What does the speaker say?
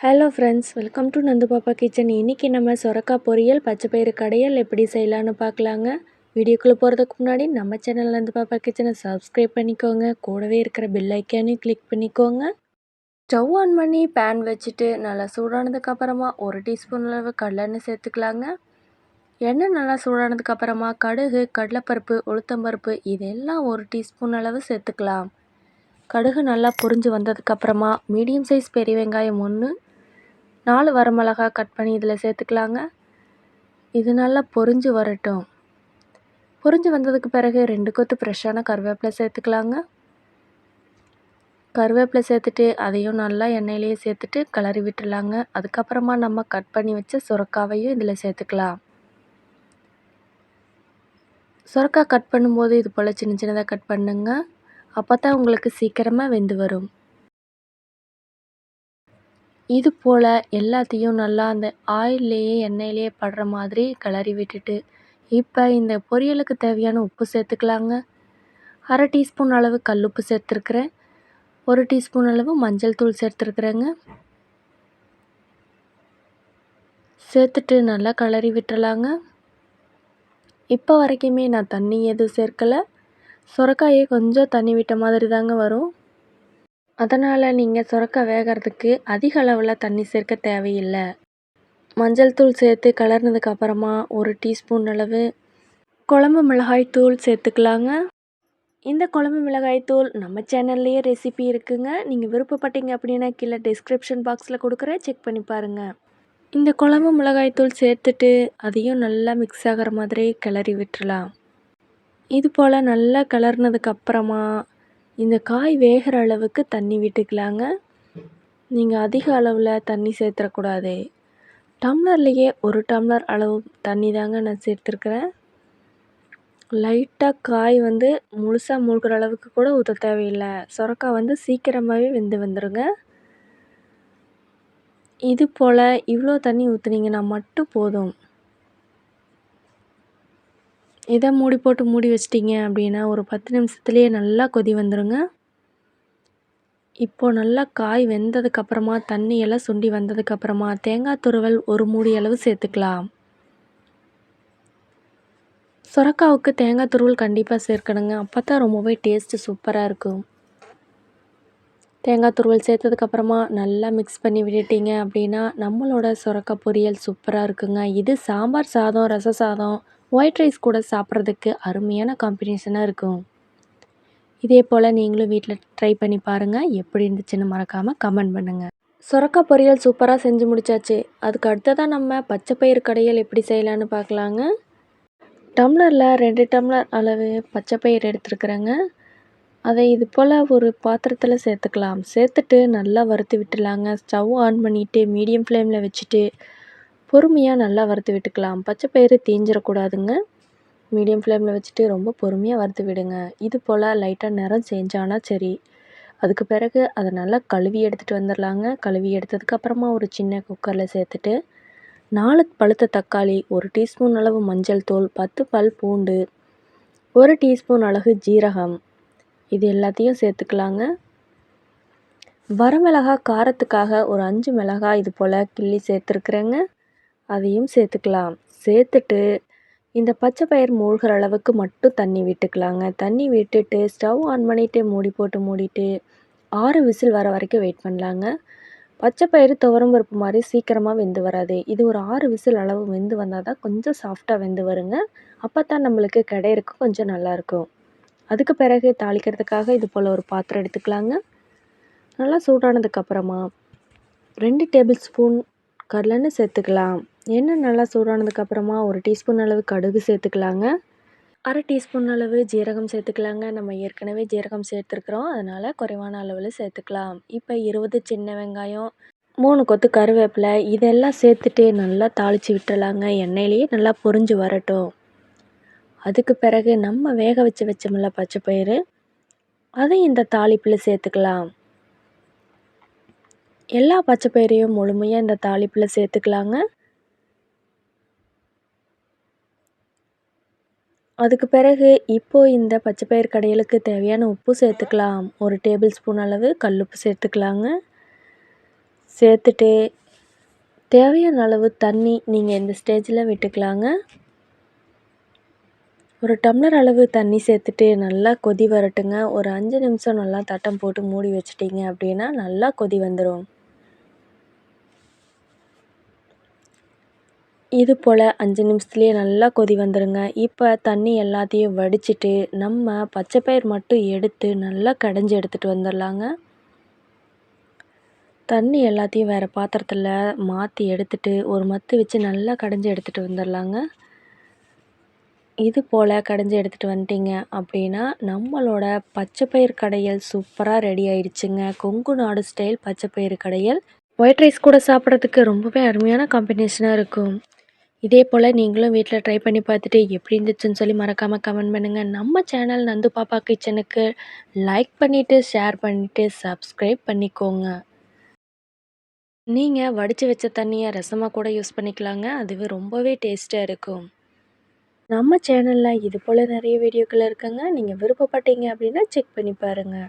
Hello friends, welcome to Nandu பாப்பா kitchen. இன்றைக்கி நம்ம சொரக்காய் பொரியல், பச்சைப்பயிறு கடையல் எப்படி செய்யலான்னு பார்க்கலாங்க. வீடியோக்குள்ளே போகிறதுக்கு முன்னாடி நம்ம சேனல் நந்து பாப்பா கிச்சனை சப்ஸ்கிரைப் பண்ணிக்கோங்க. கூடவே இருக்கிற பெல் ஐக்கானையும் கிளிக் பண்ணிக்கோங்க. ஸ்டவ் ஆன் பண்ணி பேன் வச்சுட்டு நல்லா சூடானதுக்கப்புறமா 1 டீஸ்பூன் அளவு கடலெண்ணெய் சேர்த்துக்கலாங்க. எண்ணெய் நல்லா சூடானதுக்கப்புறமா கடுகு, கடலைப்பருப்பு, உளுத்தம்பருப்பு இதெல்லாம் 1 டீஸ்பூன் அளவு சேர்த்துக்கலாம். கடுகு நல்லா பொரிஞ்சு வந்ததுக்கப்புறமா மீடியம் சைஸ் பெரிய வெங்காயம் 1, 4 வரமிளகா கட் பண்ணி இதில் சேர்த்துக்கலாங்க. இது நல்லா பொரிஞ்சு வரட்டும். பொரிஞ்சு வந்ததுக்கு பிறகு 2 கொத்து ஃப்ரெஷ்ஷான கருவேப்பிலை சேர்த்துக்கலாங்க. கருவேப்பிலை சேர்த்துட்டு அதையும் நல்லா எண்ணெயிலேயே சேர்த்துட்டு கிளறி விட்டுடலாங்க. அதுக்கப்புறமா நம்ம கட் பண்ணி வச்ச சுரக்காவையும் இதில் சேர்த்துக்கலாம். சுரக்காய் கட் பண்ணும்போது இது போல் சின்ன சின்னதாக கட் பண்ணுங்க. அப்போ தான் உங்களுக்கு சீக்கிரமாக வெந்து வரும். இது போல் எல்லாத்தையும் நல்லா அந்த ஆயில்லையே எண்ணெயிலேயே படுற மாதிரி கிளறி விட்டுட்டு, இப்போ இந்த பொரியலுக்கு தேவையான உப்பு சேர்த்துக்கலாங்க. 1/2 டீஸ்பூன் அளவு கல்லுப்பு சேர்த்துருக்குறேன். 1 டீஸ்பூன் அளவு மஞ்சள் தூள் சேர்த்துருக்குறேங்க. சேர்த்துட்டு நல்லா கிளறி விட்டுறலாங்க. இப்போ வரைக்குமே நான் தண்ணி எதுவும் சேர்க்கலை. சுரக்காயே கொஞ்சம் தண்ணி விட்ட மாதிரி தாங்க வரும். அதனால் நீங்கள் சுரக்காய் வேகிறதுக்கு அதிக அளவில் தண்ணி சேர்க்க தேவையில்லை. மஞ்சள் தூள் சேர்த்து கலர்னதுக்கு அப்புறமா 1 டீஸ்பூன் அளவு குழம்பு மிளகாய் தூள் சேர்த்துக்கலாங்க. இந்த குழம்பு மிளகாய் தூள் நம்ம சேனல்லையே ரெசிபி இருக்குங்க. நீங்கள் விருப்பப்பட்டீங்க அப்படின்னா கீழே டிஸ்கிரிப்ஷன் பாக்ஸில் கொடுக்குறேன், செக் பண்ணி பாருங்கள். இந்த குழம்பு மிளகாய் தூள் சேர்த்துட்டு அதையும் நல்லா மிக்ஸ் ஆகிற மாதிரி கிளறி விட்டுறலாம். இது போல் நல்லா கிளர்னதுக்கு அப்புறமா இந்த காய் வேகிற அளவுக்கு தண்ணி விட்டுக்கலாங்க. நீங்கள் அதிக அளவில் தண்ணி சேர்த்துடக்கூடாது. டம்ளர்லேயே 1 டம்ளர் அளவு தண்ணி தாங்க நான் சேர்த்துருக்குறேன். லைட்டாக காய் முழுசாக மூழ்கிற அளவுக்கு கூட ஊற்ற தேவையில்லை. சுரக்காய் சீக்கிரமாகவே வெந்து வந்துடுங்க. இது போல் இவ்வளோ தண்ணி ஊற்றுனீங்கன்னா மட்டும் போதும். இதை மூடி போட்டு மூடி வச்சிட்டிங்க அப்படின்னா ஒரு 10 நிமிஷத்துலேயே நல்லா கொதி வந்துடுங்க. இப்போது நல்லா காய் வெந்ததுக்கப்புறமா தண்ணியெல்லாம் சுண்டி வந்ததுக்கப்புறமா தேங்காய் துருவல் 1 மூடி அளவு சேர்த்துக்கலாம். சுரக்காவுக்கு தேங்காய் துருவல் கண்டிப்பாக சேர்க்கணுங்க. அப்போ தான் ரொம்பவே டேஸ்ட்டு சூப்பராக இருக்கும். தேங்காய் துருவல் சேர்த்ததுக்கப்புறமா நல்லா மிக்ஸ் பண்ணி விட்டுட்டிங்க அப்படின்னா நம்மளோட சுரக்காய் பொரியல் சூப்பராக இருக்குங்க. இது சாம்பார் சாதம், ரச சாதம், ஒயிட் ரைஸ் கூட சாப்பிட்றதுக்கு அருமையான காம்பினேஷனாக இருக்கும். இதே போல் நீங்களும் வீட்டில் ட்ரை பண்ணி பாருங்கள். எப்படி இருந்துச்சுன்னு மறக்காமல் கமெண்ட் பண்ணுங்கள். சுரக்காய் பொரியல் சூப்பராக செஞ்சு முடிச்சாச்சு. அதுக்கு அடுத்ததாக நம்ம பச்சைப்பயிறு கடையல் எப்படி செய்யலான்னு பார்க்கலாங்க. டம்ளரில் 2 டம்ளர் அளவு பச்சைப்பயிறு எடுத்துருக்குறேங்க. அதை இது போல் ஒரு பாத்திரத்தில் சேர்த்துக்கலாம். சேர்த்துட்டு நல்லா வறுத்து விட்டுலாங்க. ஸ்டவ் ஆன் பண்ணிவிட்டு மீடியம் ஃப்ளேமில் வச்சுட்டு பொறுமையாக நல்லா வறுத்து விட்டுக்கலாம். பச்சைப்பயிறு தீஞ்சிடக்கூடாதுங்க. மீடியம் ஃப்ளேமில் வச்சுட்டு ரொம்ப பொறுமையாக வறுத்து விடுங்க. இது போல் லைட்டாக நிறம் சேஞ்ச் ஆனால் சரி. அதுக்கு பிறகு அதை நல்லா கழுவி எடுத்துகிட்டு வந்துடலாங்க. கழுவி எடுத்ததுக்கப்புறமா ஒரு சின்ன குக்கரில் சேர்த்துட்டு 4 பழுத்த தக்காளி, 1 டீஸ்பூன் அளவு மஞ்சள் தூள், 10 பல் பூண்டு, 1 டீஸ்பூன் அளவு ஜீரகம் இது எல்லாத்தையும் சேர்த்துக்கலாங்க. வரமிளகாய் காரத்துக்காக ஒரு 5 மிளகாய் இது போல் கிள்ளி சேர்த்துருக்குறேங்க. அதையும் சேர்த்துக்கலாம். சேர்த்துட்டு இந்த பச்சைப்பயிறு மூழ்கிற அளவுக்கு மட்டும் தண்ணி விட்டுக்கலாங்க. தண்ணி விட்டுட்டு ஸ்டவ் ஆன் பண்ணிவிட்டு மூடி போட்டு மூடிட்டு 6 விசில் வர வரைக்கும் வெயிட் பண்ணலாங்க. பச்சைப்பயிறு துவரம் பருப்பு மாதிரி சீக்கிரமாக வெந்து வராது. இது ஒரு 6 விசில் அளவு வெந்து வந்தால் தான் கொஞ்சம் சாஃப்டாக வெந்து வருங்க. அப்போ தான் நம்மளுக்கு கிடையிறதுக்கு கொஞ்சம் நல்லாயிருக்கும். அதுக்கு பிறகு தாளிக்கிறதுக்காக இது போல் ஒரு பாத்திரம் எடுத்துக்கலாங்க. நல்லா சூடானதுக்கப்புறமா 2 டேபிள் ஸ்பூன் கடலெண்ணெய் சேர்த்துக்கலாம். எண்ணெய் நல்லா சூடானதுக்கப்புறமா 1 டீஸ்பூன் அளவு கடுகு சேர்த்துக்கலாங்க. 1/2 டீஸ்பூன் அளவு ஜீரகம் சேர்த்துக்கலாங்க. நம்ம ஏற்கனவே ஜீரகம் சேர்த்துருக்குறோம், அதனால் குறைவான அளவில் சேர்த்துக்கலாம். இப்போ 20 சின்ன வெங்காயம், 3 கொத்து கருவேப்பிலை இதெல்லாம் சேர்த்துட்டு நல்லா தாளித்து விட்டுலாங்க. எண்ணெயிலேயே நல்லா பொரிஞ்சு வரட்டும். அதுக்கு பிறகு நம்ம வேக வச்சோம்ல பச்சைப்பயிறு, அதை இந்த தாளிப்பில் சேர்த்துக்கலாம். எல்லா பச்சைப்பயிரையும் முழுமையாக இந்த தாளிப்பில் சேர்த்துக்கலாங்க. அதுக்கு பிறகு இப்போது இந்த பச்சைப்பயிறு கடையலுக்கு தேவையான உப்பு சேர்த்துக்கலாம். 1 டேபிள் ஸ்பூன் அளவு கல்லுப்பு சேர்த்துக்கலாங்க. சேர்த்துட்டு தேவையான அளவு தண்ணி நீங்கள் இந்த ஸ்டேஜில் விட்டுக்கலாங்க. ஒரு டம்ளர் அளவு தண்ணி சேர்த்துட்டு நல்லா கொதி வரட்டுங்க. ஒரு 5 நிமிஷம் நல்லா தட்டம் போட்டு மூடி வச்சிட்டிங்க அப்படின்னா நல்லா கொதி வந்துடும். இது போல் 5 நிமிஷத்துலேயே நல்லா கொதி வந்துடுங்க. இப்போ தண்ணி எல்லாத்தையும் வடிச்சிட்டு நம்ம பச்சைப்பயிர் மட்டும் எடுத்து நல்லா கடைஞ்சி எடுத்துகிட்டு வந்துடலாங்க. தண்ணி எல்லாத்தையும் வேறு பாத்திரத்தில் மாற்றி எடுத்துட்டு ஒரு மத்து வச்சு நல்லா கடைஞ்சி எடுத்துகிட்டு வந்துடலாங்க. இது போல் கடைஞ்சி எடுத்துகிட்டு வந்துட்டிங்க அப்படின்னா நம்மளோட பச்சைப்பயிர் கடையல் சூப்பராக ரெடி ஆயிடுச்சுங்க. கொங்கு நாடு ஸ்டைல் பச்சைப்பயிறு கடையல் ஒயிட் ரைஸ் கூட சாப்பிட்றதுக்கு ரொம்பவே அருமையான காம்பினேஷனாக இருக்கும். இதே போல் நீங்களும் வீட்டில் ட்ரை பண்ணி பார்த்துட்டு எப்படி இருந்துச்சுன்னு சொல்லி மறக்காமல் கமெண்ட் பண்ணுங்கள். நம்ம சேனல் நந்து பாப்பா கிச்சனுக்கு லைக் பண்ணிவிட்டு ஷேர் பண்ணிவிட்டு சப்ஸ்கிரைப் பண்ணிக்கோங்க. நீங்கள் வடித்து வச்ச தண்ணியை ரசமாக கூட யூஸ் பண்ணிக்கலாங்க. அதுவே ரொம்பவே டேஸ்ட்டாக இருக்கும். நம்ம சேனலில் இது போல் நிறைய வீடியோக்கள் இருக்குங்க. நீங்கள் விருப்பப்பட்டீங்க அப்படின்னா செக் பண்ணி பாருங்கள்.